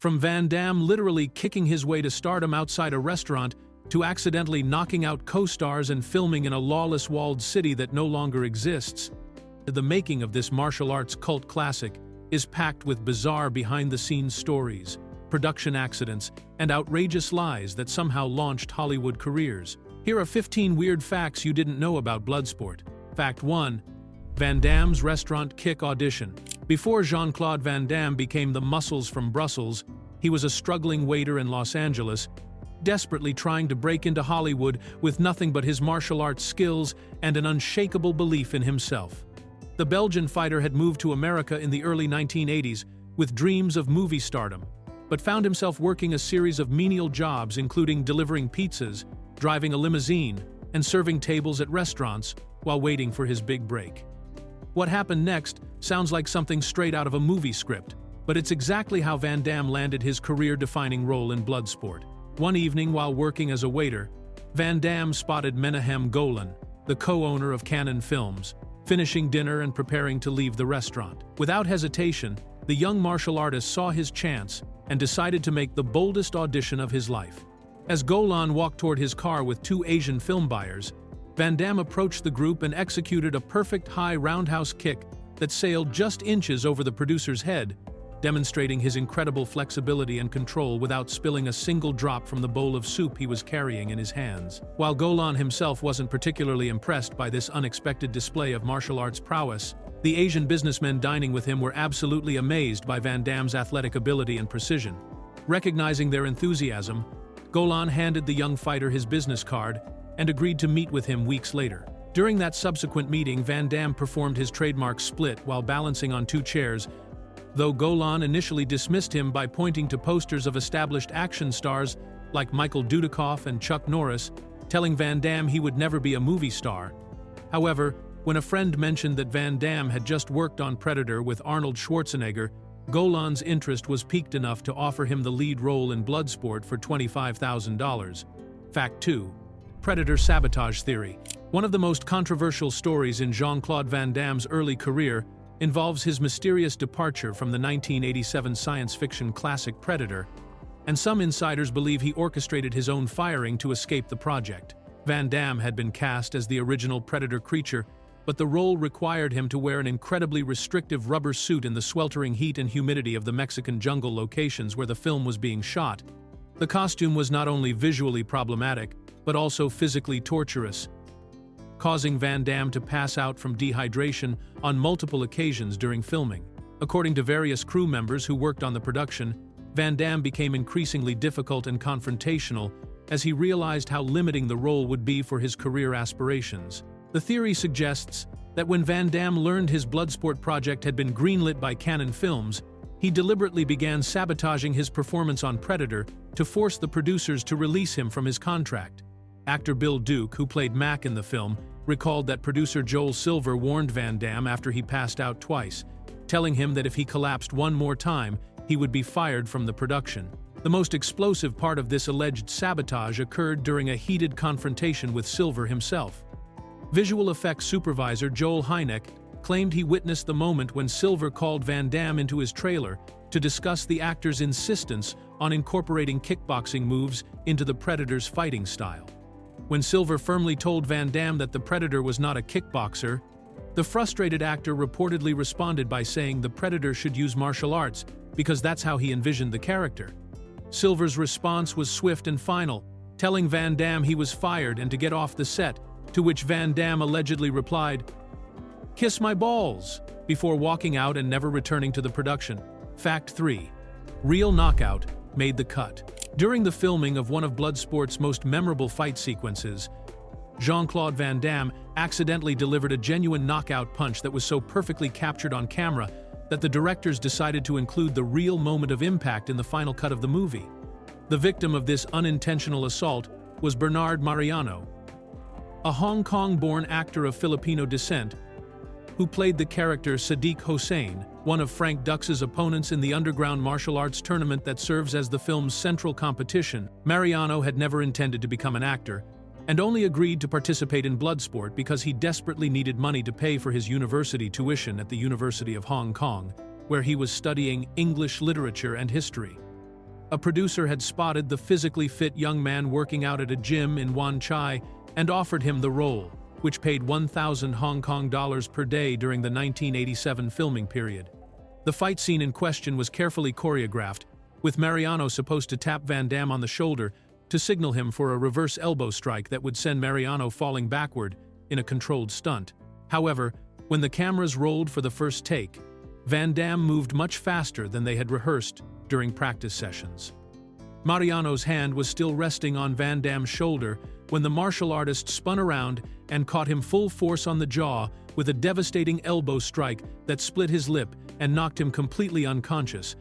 From Van Damme literally kicking his way to stardom outside a restaurant, to accidentally knocking out co-stars and filming in a lawless walled city that no longer exists, the making of this martial arts cult classic is packed with bizarre behind-the-scenes stories, production accidents, and outrageous lies that somehow launched Hollywood careers. Here are 15 weird facts you didn't know about Bloodsport. Fact 1. Van Damme's restaurant kick audition. Before Jean-Claude Van Damme became the muscles from Brussels, he was a struggling waiter in Los Angeles, desperately trying to break into Hollywood with nothing but his martial arts skills and an unshakable belief in himself. The Belgian fighter had moved to America in the early 1980s with dreams of movie stardom, but found himself working a series of menial jobs including delivering pizzas, driving a limousine, and serving tables at restaurants while waiting for his big break. What happened next sounds like something straight out of a movie script, but it's exactly how Van Damme landed his career-defining role in Bloodsport. One evening while working as a waiter, Van Damme spotted Menahem Golan, the co-owner of Cannon Films, finishing dinner and preparing to leave the restaurant. Without hesitation, the young martial artist saw his chance and decided to make the boldest audition of his life. As Golan walked toward his car with two Asian film buyers, Van Damme approached the group and executed a perfect high roundhouse kick that sailed just inches over the producer's head, demonstrating his incredible flexibility and control without spilling a single drop from the bowl of soup he was carrying in his hands. While Golan himself wasn't particularly impressed by this unexpected display of martial arts prowess, the Asian businessmen dining with him were absolutely amazed by Van Damme's athletic ability and precision. Recognizing their enthusiasm, Golan handed the young fighter his business card and agreed to meet with him weeks later. During that subsequent meeting, Van Damme performed his trademark split while balancing on two chairs, though Golan initially dismissed him by pointing to posters of established action stars like Michael Dudikoff and Chuck Norris, telling Van Damme he would never be a movie star. However, when a friend mentioned that Van Damme had just worked on Predator with Arnold Schwarzenegger, Golan's interest was piqued enough to offer him the lead role in Bloodsport for $25,000. Fact 2. Predator sabotage theory. One of the most controversial stories in Jean-Claude Van Damme's early career involves his mysterious departure from the 1987 science fiction classic Predator, and some insiders believe he orchestrated his own firing to escape the project. Van Damme had been cast as the original Predator creature, but the role required him to wear an incredibly restrictive rubber suit in the sweltering heat and humidity of the Mexican jungle locations where the film was being shot. The costume was not only visually problematic, but also physically torturous, causing Van Damme to pass out from dehydration on multiple occasions during filming. According to various crew members who worked on the production, Van Damme became increasingly difficult and confrontational as he realized how limiting the role would be for his career aspirations. The theory suggests that when Van Damme learned his Bloodsport project had been greenlit by Cannon Films, he deliberately began sabotaging his performance on Predator to force the producers to release him from his contract. Actor Bill Duke, who played Mac in the film, recalled that producer Joel Silver warned Van Damme after he passed out twice, telling him that if he collapsed one more time, he would be fired from the production. The most explosive part of this alleged sabotage occurred during a heated confrontation with Silver himself. Visual effects supervisor Joel Hynek claimed he witnessed the moment when Silver called Van Damme into his trailer to discuss the actor's insistence on incorporating kickboxing moves into the Predator's fighting style. When Silver firmly told Van Damme that the Predator was not a kickboxer, the frustrated actor reportedly responded by saying the Predator should use martial arts because that's how he envisioned the character. Silver's response was swift and final, telling Van Damme he was fired and to get off the set, to which Van Damme allegedly replied, "Kiss my balls," before walking out and never returning to the production. Fact 3. Real knockout made the cut. During the filming of one of Bloodsport's most memorable fight sequences, Jean-Claude Van Damme accidentally delivered a genuine knockout punch that was so perfectly captured on camera that the directors decided to include the real moment of impact in the final cut of the movie. The victim of this unintentional assault was Bernard Mariano, a Hong Kong-born actor of Filipino descent who played the character Sadiq Hossein, one of Frank Dux's opponents in the underground martial arts tournament that serves as the film's central competition. Mariano had never intended to become an actor, and only agreed to participate in Bloodsport because he desperately needed money to pay for his university tuition at the University of Hong Kong, where he was studying English literature and history. A producer had spotted the physically fit young man working out at a gym in Wan Chai and offered him the role, which paid 1,000 Hong Kong dollars per day during the 1987 filming period. The fight scene in question was carefully choreographed, with Mariano supposed to tap Vandam on the shoulder to signal him for a reverse elbow strike that would send Mariano falling backward in a controlled stunt. However, when the cameras rolled for the first take, Vandam moved much faster than they had rehearsed during practice sessions. Mariano's hand was still resting on Vandam's shoulder when the martial artist spun around and caught him full force on the jaw with a devastating elbow strike that split his lip and knocked him completely unconscious.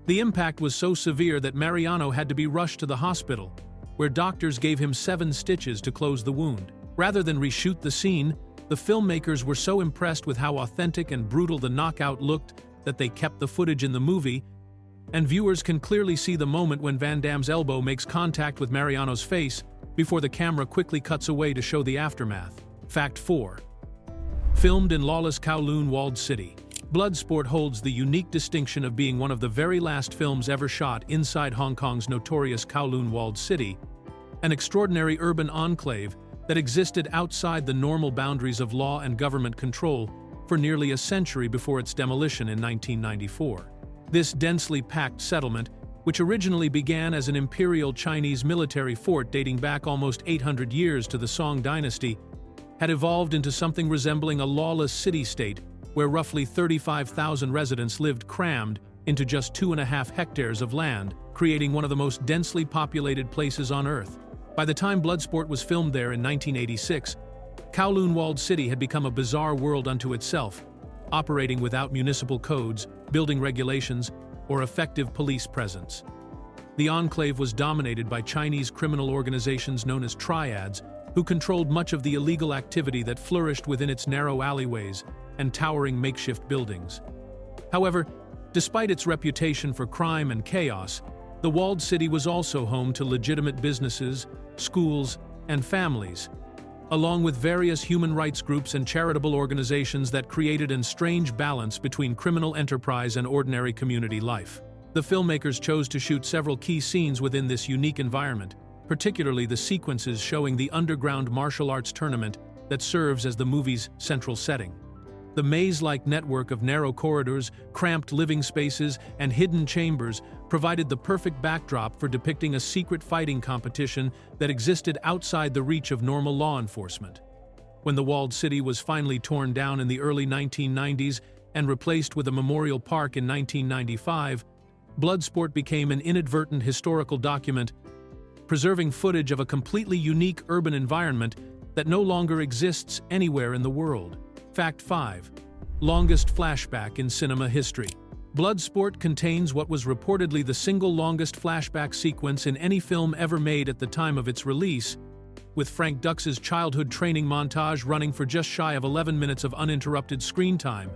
The impact was so severe that Mariano had to be rushed to the hospital, where doctors gave him 7 stitches to close the wound. Rather than reshoot the scene, the filmmakers were so impressed with how authentic and brutal the knockout looked that they kept the footage in the movie, and viewers can clearly see the moment when Vandam's elbow makes contact with Mariano's face before the camera quickly cuts away to show the aftermath. Fact 4. Filmed in lawless Kowloon walled city, Bloodsport holds the unique distinction of being one of the very last films ever shot inside Hong Kong's notorious Kowloon walled city, an extraordinary urban enclave that existed outside the normal boundaries of law and government control for nearly a century before its demolition in 1994. This densely packed settlement, which originally began as an imperial Chinese military fort dating back almost 800 years to the Song dynasty, had evolved into something resembling a lawless city-state where roughly 35,000 residents lived crammed into just 2.5 hectares of land, creating one of the most densely populated places on Earth. By the time Bloodsport was filmed there in 1986, Kowloon walled city had become a bizarre world unto itself, operating without municipal codes, building regulations, or effective police presence. The enclave was dominated by Chinese criminal organizations known as triads, who controlled much of the illegal activity that flourished within its narrow alleyways and towering makeshift buildings. However, despite its reputation for crime and chaos, the walled city was also home to legitimate businesses, schools, and families, along with various human rights groups and charitable organizations that created a strange balance between criminal enterprise and ordinary community life. The filmmakers chose to shoot several key scenes within this unique environment, particularly the sequences showing the underground martial arts tournament that serves as the movie's central setting. The maze-like network of narrow corridors, cramped living spaces, and hidden chambers provided the perfect backdrop for depicting a secret fighting competition that existed outside the reach of normal law enforcement. When the walled city was finally torn down in the early 1990s and replaced with a memorial park in 1995, Bloodsport became an inadvertent historical document, preserving footage of a completely unique urban environment that no longer exists anywhere in the world. Fact 5. Longest flashback in cinema history. Bloodsport contains what was reportedly the single longest flashback sequence in any film ever made at the time of its release, with Frank Dux's childhood training montage running for just shy of 11 minutes of uninterrupted screen time.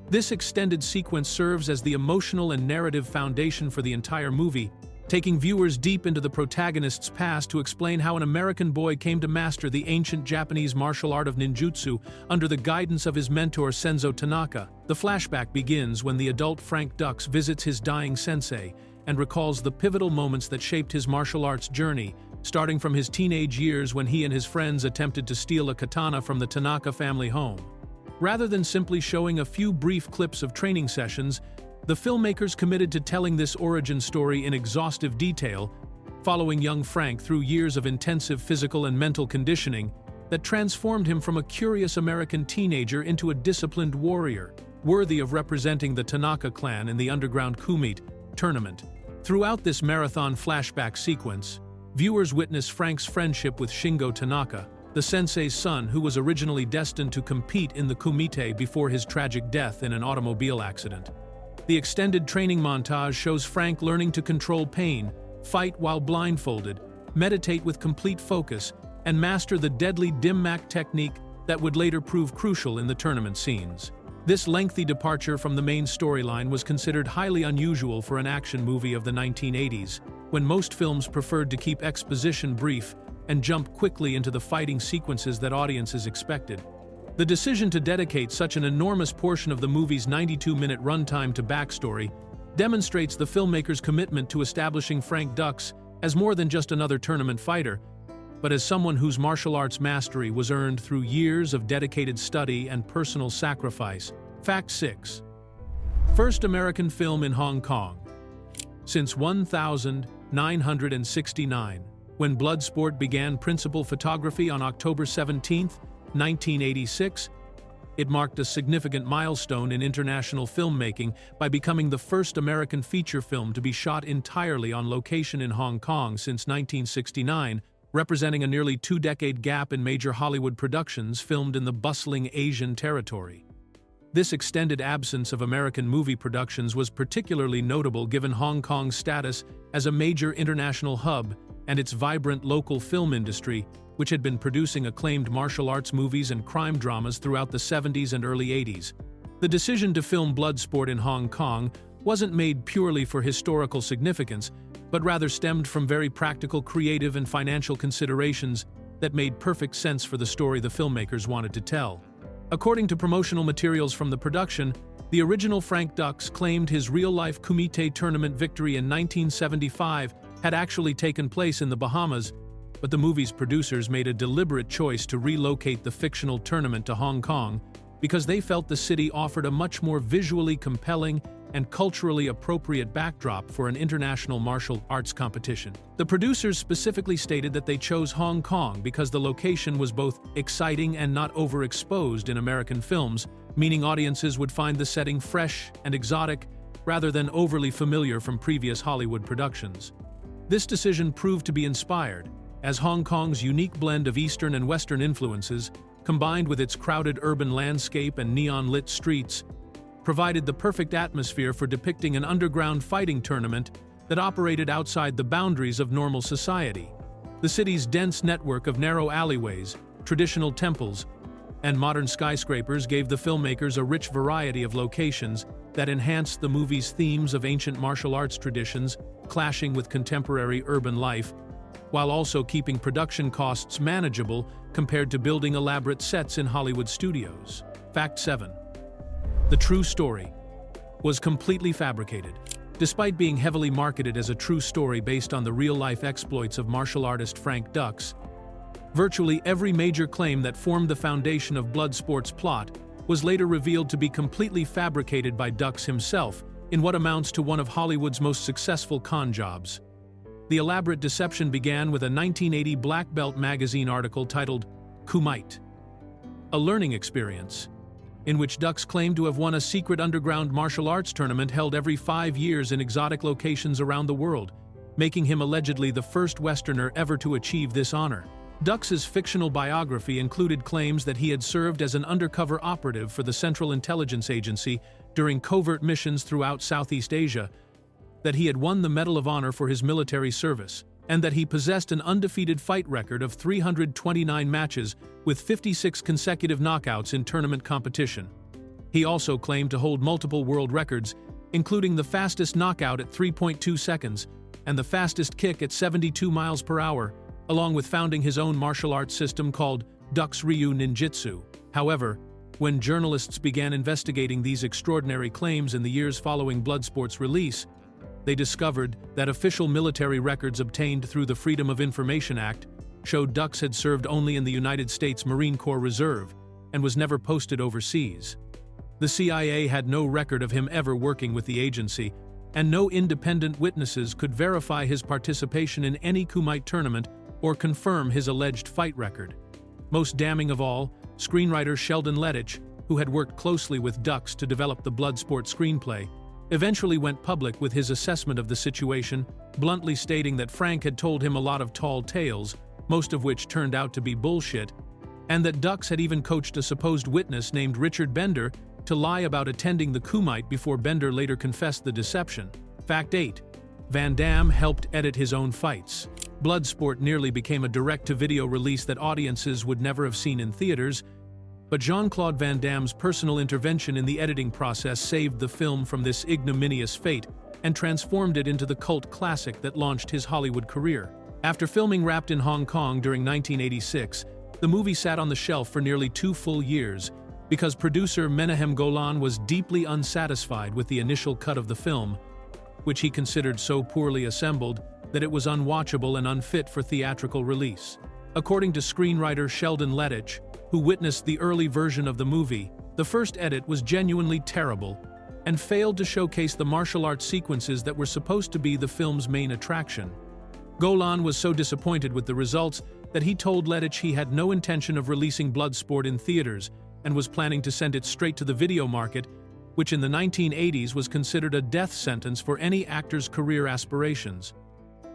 This extended sequence serves as the emotional and narrative foundation for the entire movie, taking viewers deep into the protagonist's past to explain how an American boy came to master the ancient Japanese martial art of ninjutsu under the guidance of his mentor Senzo Tanaka. The flashback begins when the adult Frank Dux visits his dying sensei and recalls the pivotal moments that shaped his martial arts journey, starting from his teenage years when he and his friends attempted to steal a katana from the Tanaka family home. Rather than simply showing a few brief clips of training sessions, the filmmakers committed to telling this origin story in exhaustive detail, following young Frank through years of intensive physical and mental conditioning that transformed him from a curious American teenager into a disciplined warrior, worthy of representing the Tanaka clan in the underground Kumite tournament. Throughout this marathon flashback sequence, viewers witness Frank's friendship with Shingo Tanaka, the sensei's son who was originally destined to compete in the Kumite before his tragic death in an automobile accident. The extended training montage shows Frank learning to control pain, fight while blindfolded, meditate with complete focus, and master the deadly dim-mak technique that would later prove crucial in the tournament scenes. This lengthy departure from the main storyline was considered highly unusual for an action movie of the 1980s, when most films preferred to keep exposition brief and jump quickly into the fighting sequences that audiences expected. The decision to dedicate such an enormous portion of the movie's 92-minute runtime to backstory demonstrates the filmmaker's commitment to establishing Frank Dux as more than just another tournament fighter, but as someone whose martial arts mastery was earned through years of dedicated study and personal sacrifice. Fact 6. First American film in Hong Kong. Since 1969, when Bloodsport began principal photography on October 17, 1986, it marked a significant milestone in international filmmaking by becoming the first American feature film to be shot entirely on location in Hong Kong since 1969, representing a nearly two-decade gap in major Hollywood productions filmed in the bustling Asian territory. This extended absence of American movie productions was particularly notable given Hong Kong's status as a major international hub and its vibrant local film industry, which had been producing acclaimed martial arts movies and crime dramas throughout the 70s and early 80s. The decision to film Bloodsport in Hong Kong wasn't made purely for historical significance, but rather stemmed from very practical, creative, and financial considerations that made perfect sense for the story the filmmakers wanted to tell. According to promotional materials from the production, the original Frank Dux claimed his real-life Kumite tournament victory in 1975 had actually taken place in the Bahamas, but the movie's producers made a deliberate choice to relocate the fictional tournament to Hong Kong because they felt the city offered a much more visually compelling and culturally appropriate backdrop for an international martial arts competition. The producers specifically stated that they chose Hong Kong because the location was both exciting and not overexposed in American films, meaning audiences would find the setting fresh and exotic rather than overly familiar from previous Hollywood productions. This decision proved to be inspired, as Hong Kong's unique blend of Eastern and Western influences, combined with its crowded urban landscape and neon-lit streets, provided the perfect atmosphere for depicting an underground fighting tournament that operated outside the boundaries of normal society. The city's dense network of narrow alleyways, traditional temples, and modern skyscrapers gave the filmmakers a rich variety of locations that enhanced the movie's themes of ancient martial arts traditions clashing with contemporary urban life, while also keeping production costs manageable compared to building elaborate sets in Hollywood studios. Fact 7. The true story was completely fabricated. Despite being heavily marketed as a true story based on the real-life exploits of martial artist Frank Dux, virtually every major claim that formed the foundation of Bloodsport's plot was later revealed to be completely fabricated by Dux himself in what amounts to one of Hollywood's most successful con jobs. The elaborate deception began with a 1980 Black Belt magazine article titled Kumite, a learning experience, in which Dux claimed to have won a secret underground martial arts tournament held every 5 years in exotic locations around the world, making him allegedly the first Westerner ever to achieve this honor. Dux's fictional biography included claims that he had served as an undercover operative for the Central Intelligence Agency during covert missions throughout Southeast Asia, that he had won the Medal of Honor for his military service, and that he possessed an undefeated fight record of 329 matches with 56 consecutive knockouts in tournament competition. He also claimed to hold multiple world records, including the fastest knockout at 3.2 seconds and the fastest kick at 72 miles per hour, along with founding his own martial arts system called Dux Ryu Ninjitsu. However, when journalists began investigating these extraordinary claims in the years following Bloodsport's release, they discovered that official military records obtained through the Freedom of Information Act showed Dux had served only in the United States Marine Corps Reserve and was never posted overseas. The CIA had no record of him ever working with the agency, and no independent witnesses could verify his participation in any Kumite tournament or confirm his alleged fight record. Most damning of all, screenwriter Sheldon Lettich, who had worked closely with Dux to develop the Bloodsport screenplay, eventually went public with his assessment of the situation, bluntly stating that Frank had told him a lot of tall tales, most of which turned out to be bullshit, and that Dux had even coached a supposed witness named Richard Bender to lie about attending the Kumite before Bender later confessed the deception. Fact 8. Vandam helped edit his own fights. Bloodsport nearly became a direct-to-video release that audiences would never have seen in theaters, but Jean-Claude Van Damme's personal intervention in the editing process saved the film from this ignominious fate and transformed it into the cult classic that launched his Hollywood career. After filming wrapped in Hong Kong during 1986, the movie sat on the shelf for nearly 2 full years because producer Menahem Golan was deeply unsatisfied with the initial cut of the film, which he considered so poorly assembled that it was unwatchable and unfit for theatrical release. According to screenwriter Sheldon Lettich, who witnessed the early version of the movie, the first edit was genuinely terrible and failed to showcase the martial arts sequences that were supposed to be the film's main attraction. Golan was so disappointed with the results that he told Lettich he had no intention of releasing Bloodsport in theaters and was planning to send it straight to the video market, which in the 1980s was considered a death sentence for any actor's career aspirations.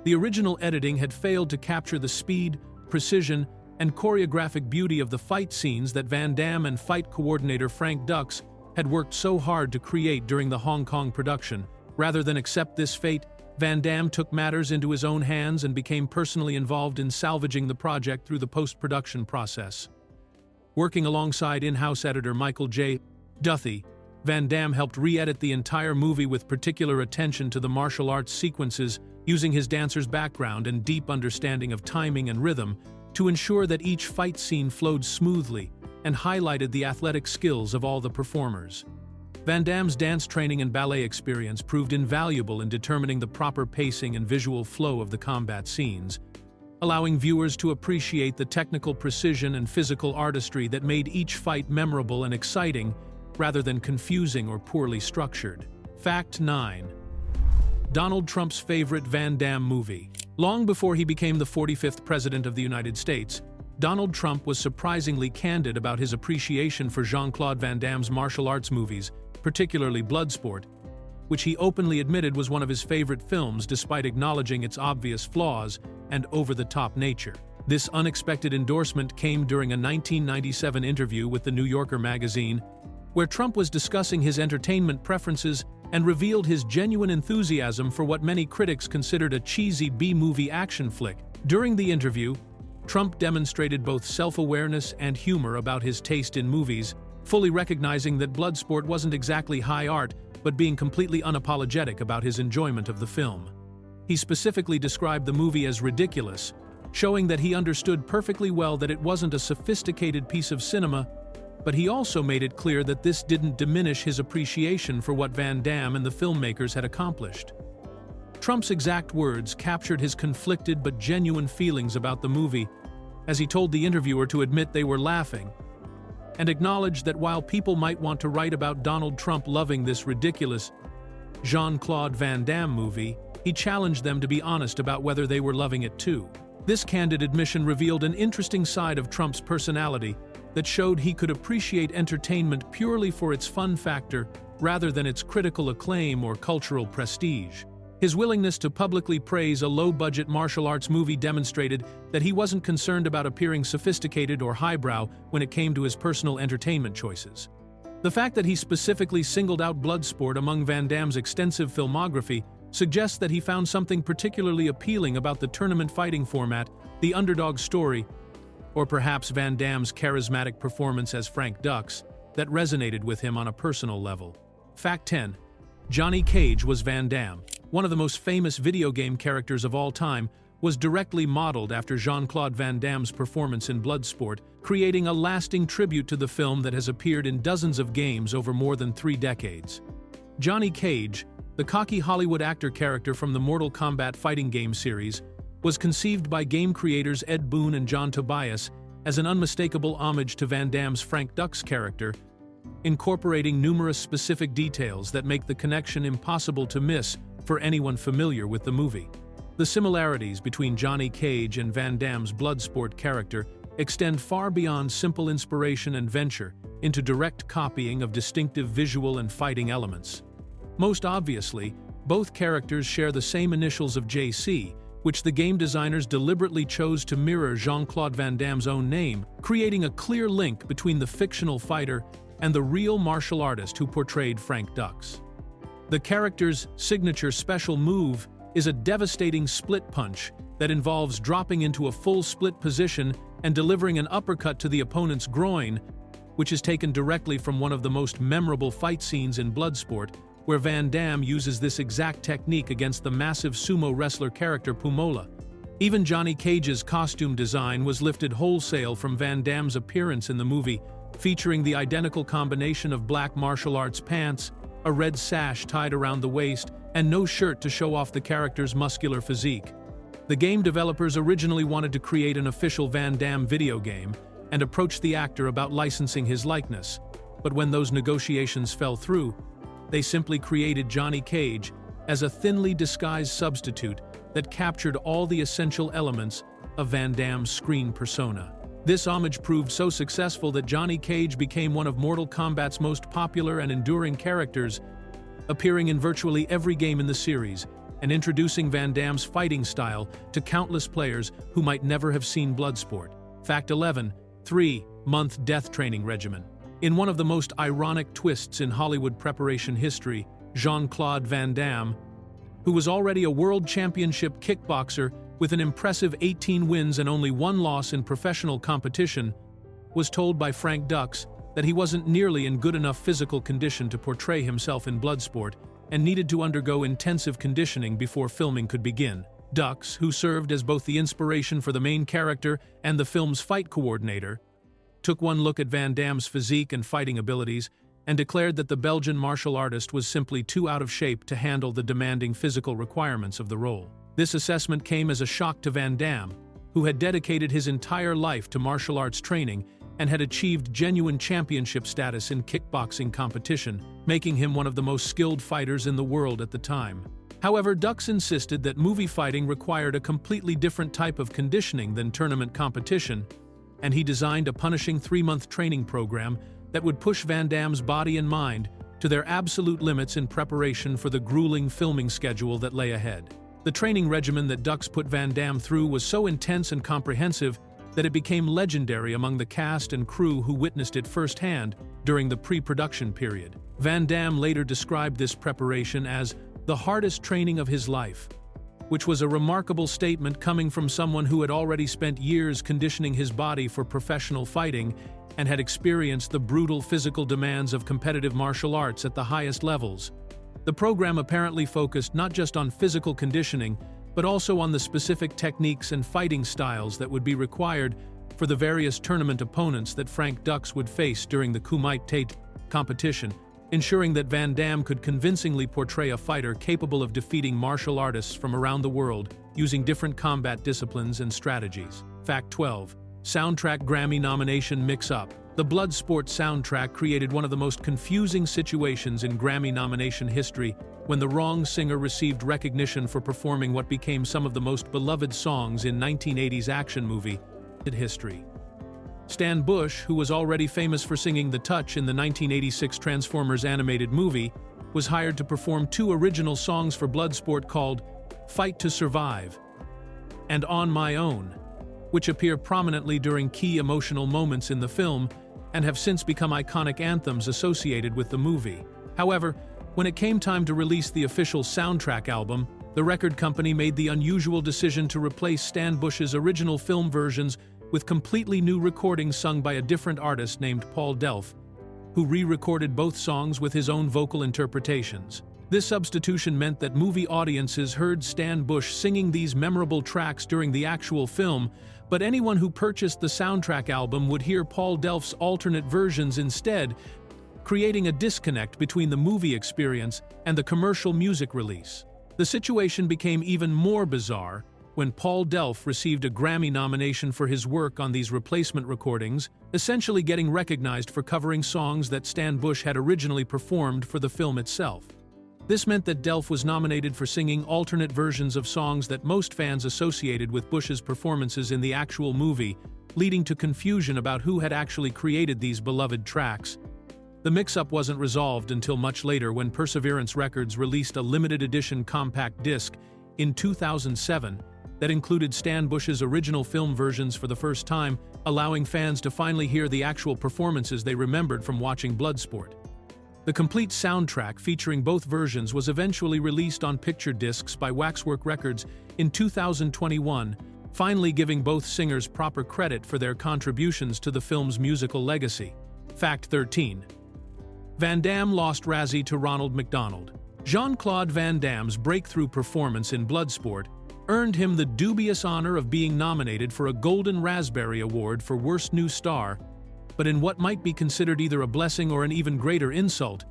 The original editing had failed to capture the speed, precision, and choreographic beauty of the fight scenes that Van Damme and fight coordinator Frank Dux had worked so hard to create during the Hong Kong production. Rather than accept this fate, Van Damme took matters into his own hands and became personally involved in salvaging the project through the post-production process. Working alongside in-house editor Michael J. Duthie, Van Damme helped re-edit the entire movie with particular attention to the martial arts sequences, using his dancer's background and deep understanding of timing and rhythm to ensure that each fight scene flowed smoothly and highlighted the athletic skills of all the performers. Van Damme's dance training and ballet experience proved invaluable in determining the proper pacing and visual flow of the combat scenes, allowing viewers to appreciate the technical precision and physical artistry that made each fight memorable and exciting, rather than confusing or poorly structured. Fact 9. Donald Trump's favorite Van Damme movie. Long before he became the 45th President of the United States, Donald Trump was surprisingly candid about his appreciation for Jean-Claude Van Damme's martial arts movies, particularly Bloodsport, which he openly admitted was one of his favorite films despite acknowledging its obvious flaws and over-the-top nature. This unexpected endorsement came during a 1997 interview with the New Yorker magazine, where Trump was discussing his entertainment preferences and revealed his genuine enthusiasm for what many critics considered a cheesy B-movie action flick. During the interview, Trump demonstrated both self-awareness and humor about his taste in movies, fully recognizing that Bloodsport wasn't exactly high art, but being completely unapologetic about his enjoyment of the film. He specifically described the movie as ridiculous, showing that he understood perfectly well that it wasn't a sophisticated piece of cinema, but he also made it clear that this didn't diminish his appreciation for what Van Damme and the filmmakers had accomplished. Trump's exact words captured his conflicted but genuine feelings about the movie, as he told the interviewer to admit they were laughing, and acknowledged that while people might want to write about Donald Trump loving this ridiculous Jean-Claude Van Damme movie, he challenged them to be honest about whether they were loving it too. This candid admission revealed an interesting side of Trump's personality that showed he could appreciate entertainment purely for its fun factor rather than its critical acclaim or cultural prestige. His willingness to publicly praise a low-budget martial arts movie demonstrated that he wasn't concerned about appearing sophisticated or highbrow when it came to his personal entertainment choices. The fact that he specifically singled out Bloodsport among Van Damme's extensive filmography suggests that he found something particularly appealing about the tournament fighting format, the underdog story, or perhaps Van Damme's charismatic performance as Frank Dux, that resonated with him on a personal level. Fact 10. Johnny Cage was Van Damme. One of the most famous video game characters of all time, was directly modeled after Jean-Claude Van Damme's performance in Bloodsport, creating a lasting tribute to the film that has appeared in dozens of games over more than 3 decades. Johnny Cage, the cocky Hollywood actor character from the Mortal Kombat fighting game series, was conceived by game creators Ed Boon and John Tobias as an unmistakable homage to Van Damme's Frank Dux character, incorporating numerous specific details that make the connection impossible to miss for anyone familiar with the movie. The similarities between Johnny Cage and Van Damme's Bloodsport character extend far beyond simple inspiration and venture into direct copying of distinctive visual and fighting elements. Most obviously, both characters share the same initials of JC, which the game designers deliberately chose to mirror Jean-Claude Van Damme's own name, creating a clear link between the fictional fighter and the real martial artist who portrayed Frank Dux. The character's signature special move is a devastating split punch that involves dropping into a full split position and delivering an uppercut to the opponent's groin, which is taken directly from one of the most memorable fight scenes in Bloodsport, where Van Damme uses this exact technique against the massive sumo wrestler character Pumola. Even Johnny Cage's costume design was lifted wholesale from Van Damme's appearance in the movie, featuring the identical combination of black martial arts pants, a red sash tied around the waist, and no shirt to show off the character's muscular physique. The game developers originally wanted to create an official Van Damme video game and approached the actor about licensing his likeness, but when those negotiations fell through, they simply created Johnny Cage as a thinly disguised substitute that captured all the essential elements of Van Damme's screen persona. This homage proved so successful that Johnny Cage became one of Mortal Kombat's most popular and enduring characters, appearing in virtually every game in the series and introducing Van Damme's fighting style to countless players who might never have seen Bloodsport. Fact 11. 3-month death training regimen. In one of the most ironic twists in Hollywood preparation history, Jean-Claude Van Damme, who was already a world championship kickboxer with an impressive 18 wins and only 1 loss in professional competition, was told by Frank Dux that he wasn't nearly in good enough physical condition to portray himself in Bloodsport and needed to undergo intensive conditioning before filming could begin. Dux, who served as both the inspiration for the main character and the film's fight coordinator, took one look at Van Damme's physique and fighting abilities and declared that the Belgian martial artist was simply too out of shape to handle the demanding physical requirements of the role. This assessment came as a shock to Van Damme, who had dedicated his entire life to martial arts training and had achieved genuine championship status in kickboxing competition, making him one of the most skilled fighters in the world at the time. However, Dux insisted that movie fighting required a completely different type of conditioning than tournament competition, and he designed a punishing 3-month training program that would push Van Damme's body and mind to their absolute limits in preparation for the grueling filming schedule that lay ahead. The training regimen that Dux put Van Damme through was so intense and comprehensive that it became legendary among the cast and crew who witnessed it firsthand during the pre-production period. Van Damme later described this preparation as the hardest training of his life, which was a remarkable statement coming from someone who had already spent years conditioning his body for professional fighting and had experienced the brutal physical demands of competitive martial arts at the highest levels. The program apparently focused not just on physical conditioning, but also on the specific techniques and fighting styles that would be required for the various tournament opponents that Frank Dux would face during the Kumite Tate competition, ensuring that Van Damme could convincingly portray a fighter capable of defeating martial artists from around the world using different combat disciplines and strategies. Fact 12. Soundtrack Grammy nomination mix-up. The Bloodsport soundtrack created one of the most confusing situations in Grammy nomination history when the wrong singer received recognition for performing what became some of the most beloved songs in 1980s action movie history. Stan Bush, who was already famous for singing The Touch in the 1986 Transformers animated movie, was hired to perform 2 original songs for Bloodsport called Fight to Survive and On My Own, which appear prominently during key emotional moments in the film and have since become iconic anthems associated with the movie. However, when it came time to release the official soundtrack album, the record company made the unusual decision to replace Stan Bush's original film versions with completely new recordings sung by a different artist named Paul Delph, who re-recorded both songs with his own vocal interpretations. This substitution meant that movie audiences heard Stan Bush singing these memorable tracks during the actual film, but anyone who purchased the soundtrack album would hear Paul Delph's alternate versions instead, creating a disconnect between the movie experience and the commercial music release. The situation became even more bizarre when Paul Delph received a Grammy nomination for his work on these replacement recordings, essentially getting recognized for covering songs that Stan Bush had originally performed for the film itself. This meant that Delph was nominated for singing alternate versions of songs that most fans associated with Bush's performances in the actual movie, leading to confusion about who had actually created these beloved tracks. The mix-up wasn't resolved until much later when Perseverance Records released a limited edition compact disc in 2007 that included Stan Bush's original film versions for the first time, allowing fans to finally hear the actual performances they remembered from watching Bloodsport. The complete soundtrack featuring both versions was eventually released on picture discs by Waxwork Records in 2021, finally giving both singers proper credit for their contributions to the film's musical legacy. Fact 13. Van Damme lost Razzie to Ronald McDonald. Jean-Claude Van Damme's breakthrough performance in Bloodsport earned him the dubious honor of being nominated for a Golden Raspberry Award for Worst New Star, but in what might be considered either a blessing or an even greater insult,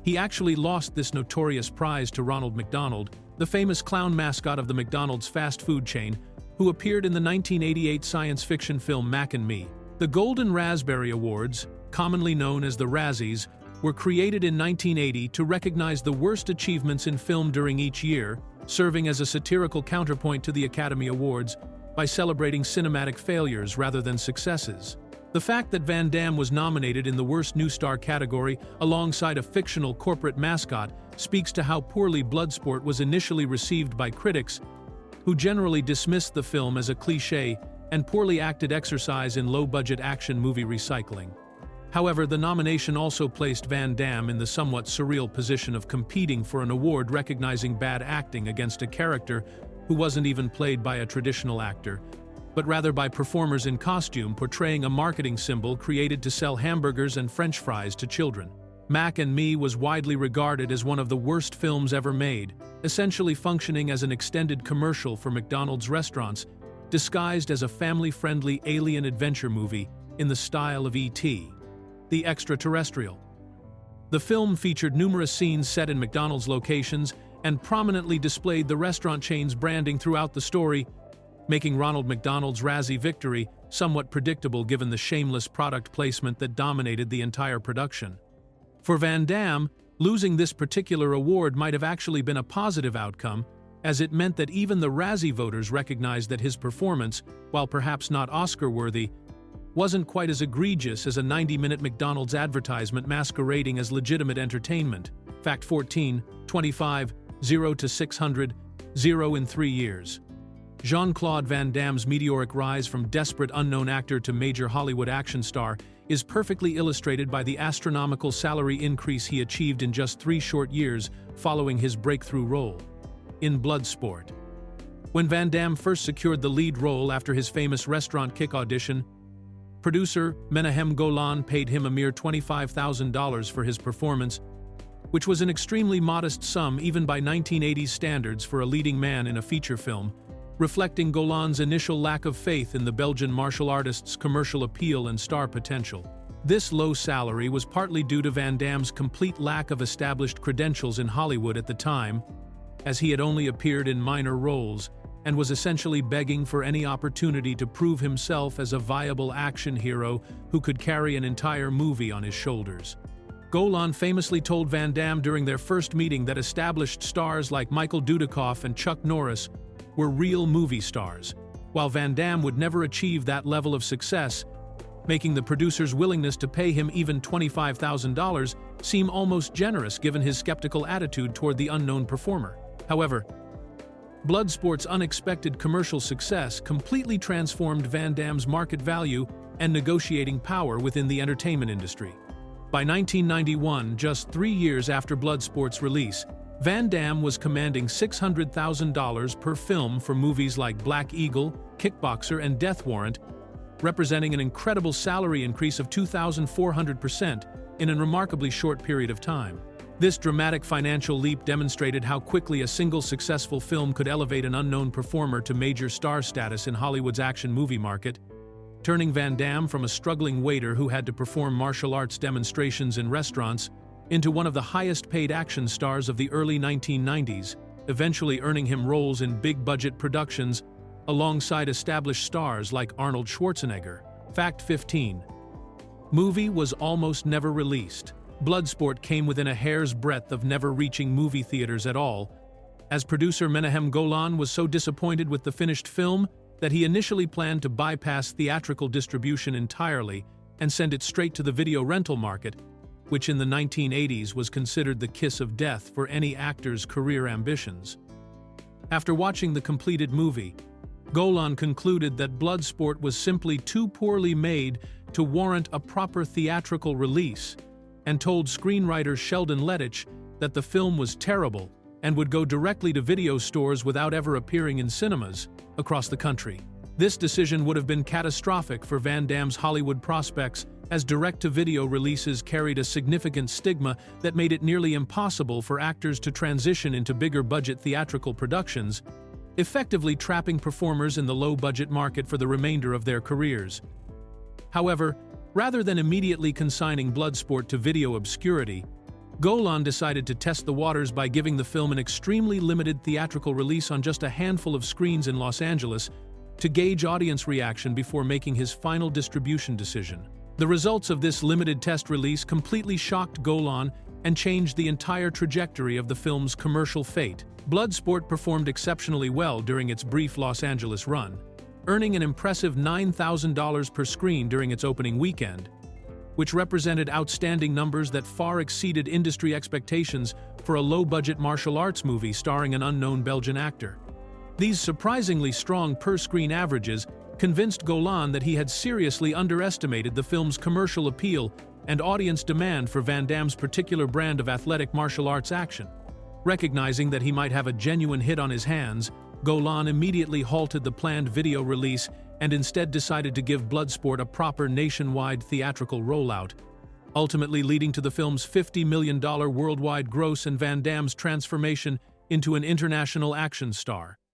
He actually lost this notorious prize to Ronald McDonald, the famous clown mascot of the McDonald's fast food chain, who appeared in the 1988 science fiction film Mac and Me. The Golden Raspberry Awards, commonly known as the Razzies, were created in 1980 to recognize the worst achievements in film during each year, serving as a satirical counterpoint to the Academy Awards by celebrating cinematic failures rather than successes. The fact that Van Damme was nominated in the Worst New Star category alongside a fictional corporate mascot speaks to how poorly Bloodsport was initially received by critics, who generally dismissed the film as a cliché and poorly acted exercise in low-budget action movie recycling. However, the nomination also placed Van Damme in the somewhat surreal position of competing for an award recognizing bad acting against a character who wasn't even played by a traditional actor, but rather by performers in costume portraying a marketing symbol created to sell hamburgers and French fries to children. Mac and Me was widely regarded as one of the worst films ever made, essentially functioning as an extended commercial for McDonald's restaurants, disguised as a family-friendly alien adventure movie in the style of E.T. the Extraterrestrial. The film featured numerous scenes set in McDonald's locations and prominently displayed the restaurant chain's branding throughout the story, making Ronald McDonald's Razzie victory somewhat predictable given the shameless product placement that dominated the entire production. For Van Damme, losing this particular award might have actually been a positive outcome, as it meant that even the Razzie voters recognized that his performance, while perhaps not Oscar-worthy, wasn't quite as egregious as a 90-minute McDonald's advertisement masquerading as legitimate entertainment. Fact 14, 25, 0 to 600, 0 in 3 years. Jean-Claude Van Damme's meteoric rise from desperate unknown actor to major Hollywood action star is perfectly illustrated by the astronomical salary increase he achieved in just 3 short years following his breakthrough role in Bloodsport. When Van Damme first secured the lead role after his famous restaurant kick audition, producer Menahem Golan paid him a mere $25,000 for his performance, which was an extremely modest sum even by 1980s standards for a leading man in a feature film, reflecting Golan's initial lack of faith in the Belgian martial artist's commercial appeal and star potential. This low salary was partly due to Van Damme's complete lack of established credentials in Hollywood at the time, as he had only appeared in minor roles and was essentially begging for any opportunity to prove himself as a viable action hero who could carry an entire movie on his shoulders. Golan famously told Van Damme during their first meeting that established stars like Michael Dudikoff and Chuck Norris were real movie stars, while Van Damme would never achieve that level of success, making the producer's willingness to pay him even $25,000 seem almost generous given his skeptical attitude toward the unknown performer. However, Bloodsport's unexpected commercial success completely transformed Van Damme's market value and negotiating power within the entertainment industry. By 1991, just 3 years after Bloodsport's release, Van Damme was commanding $600,000 per film for movies like Black Eagle, Kickboxer, and Death Warrant, representing an incredible salary increase of 2,400% in a remarkably short period of time. This dramatic financial leap demonstrated how quickly a single successful film could elevate an unknown performer to major star status in Hollywood's action movie market, turning Van Damme from a struggling waiter who had to perform martial arts demonstrations in restaurants into one of the highest-paid action stars of the early 1990s, eventually earning him roles in big-budget productions alongside established stars like Arnold Schwarzenegger. Fact 15. Movie was almost never released. Bloodsport came within a hair's breadth of never reaching movie theaters at all, as producer Menahem Golan was so disappointed with the finished film that he initially planned to bypass theatrical distribution entirely and send it straight to the video rental market, which in the 1980s was considered the kiss of death for any actor's career ambitions. After watching the completed movie, Golan concluded that Bloodsport was simply too poorly made to warrant a proper theatrical release, and told screenwriter Sheldon Lettich that the film was terrible and would go directly to video stores without ever appearing in cinemas across the country. This decision would have been catastrophic for Van Damme's Hollywood prospects, as direct-to-video releases carried a significant stigma that made it nearly impossible for actors to transition into bigger-budget theatrical productions, effectively trapping performers in the low-budget market for the remainder of their careers. However, rather than immediately consigning Bloodsport to video obscurity, Golan decided to test the waters by giving the film an extremely limited theatrical release on just a handful of screens in Los Angeles to gauge audience reaction before making his final distribution decision. The results of this limited test release completely shocked Golan and changed the entire trajectory of the film's commercial fate. Bloodsport performed exceptionally well during its brief Los Angeles run, earning an impressive $9,000 per screen during its opening weekend, which represented outstanding numbers that far exceeded industry expectations for a low-budget martial arts movie starring an unknown Belgian actor. These surprisingly strong per-screen averages convinced Golan that he had seriously underestimated the film's commercial appeal and audience demand for Vandam's particular brand of athletic martial arts action. Recognizing that he might have a genuine hit on his hands, Golan immediately halted the planned video release and instead decided to give Bloodsport a proper nationwide theatrical rollout, ultimately leading to the film's $50 million worldwide gross and Vandam's transformation into an international action star.